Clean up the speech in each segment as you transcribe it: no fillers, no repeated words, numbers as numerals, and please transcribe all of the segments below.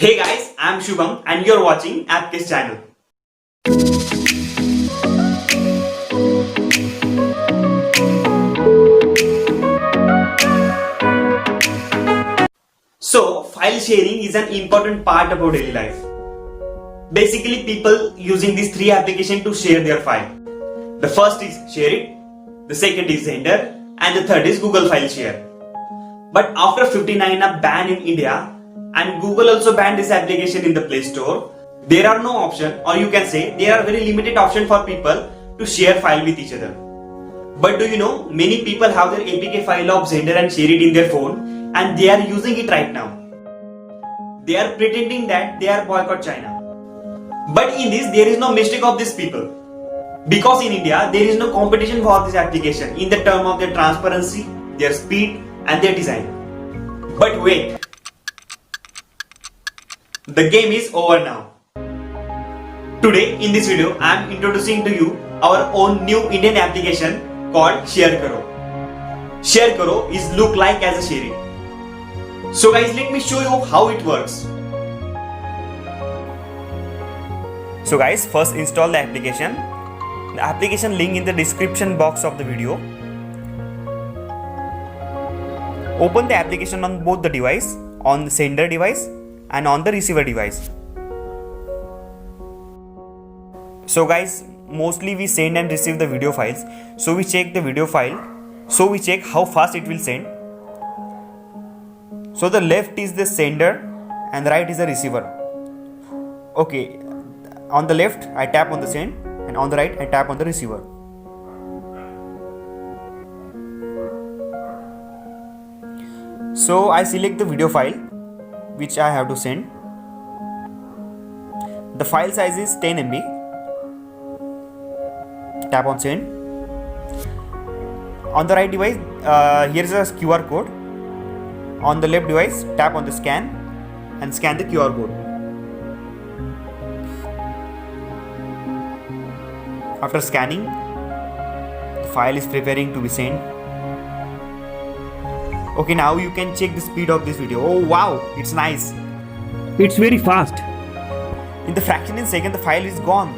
Hey guys, I'm Shubham and you're watching Appcase channel. So, file sharing is an important part of our daily life. Basically, people using these three applications to share their file. The first is Shareit, the second is Xender, and the third is Google File Share. But after 59 a ban in India, and Google also banned this application in the Play Store, there are no option, or you can say there are very limited option for people to share file with each other. But do you know, many people have their APK file of Xender and Shareit in their phone and they are using it right now. They are pretending that they are boycott China. But in this, there is no mistake of these people. Because in India, there is no competition for this application in the term of their transparency, their speed and their design. But wait. The game is over now. Today in this video I am introducing to you our own new Indian application called Sharekaro. Sharekaro is look like as a Shareit. So guys, let me show you how it works. So guys, first install the application. The application link in the description box of the video. Open the application on both the device, on the sender device and on the receiver device. So guys, mostly we send and receive the video files. So we check the video file. So we check how fast it will send. So the left is the sender and the right is the receiver. Okay, on the left I tap on the send and on the right I tap on the receiver. So I select the video file which I have to send. The file size is 10 MB. Tap on send. On the right device, here is a QR code. On the left device, tap on the scan and scan the QR code. After scanning, the file is preparing to be sent. Okay, now you can check the speed of this video. Oh wow, it's nice. It's very fast. In the fraction of a second, the file is gone.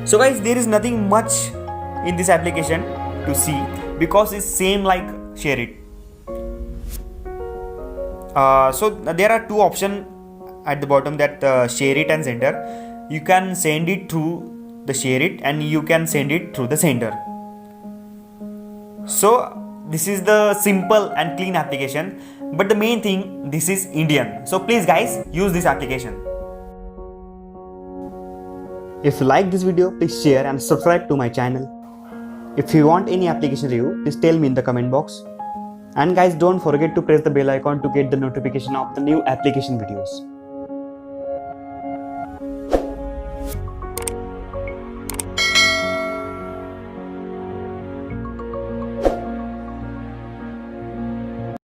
So guys, there is nothing much in this application to see because it's same like Shareit. So there are two options at the bottom, that Shareit and Xender. You can send it through the Shareit and you can send it through the Xender. So this is the simple and clean application, but the main thing, this is Indian. So please guys, use this application. If you like this video, please share and subscribe to my channel. If you want any application review, please tell me in the comment box. And guys, don't forget to press the bell icon to get the notification of the new application videos.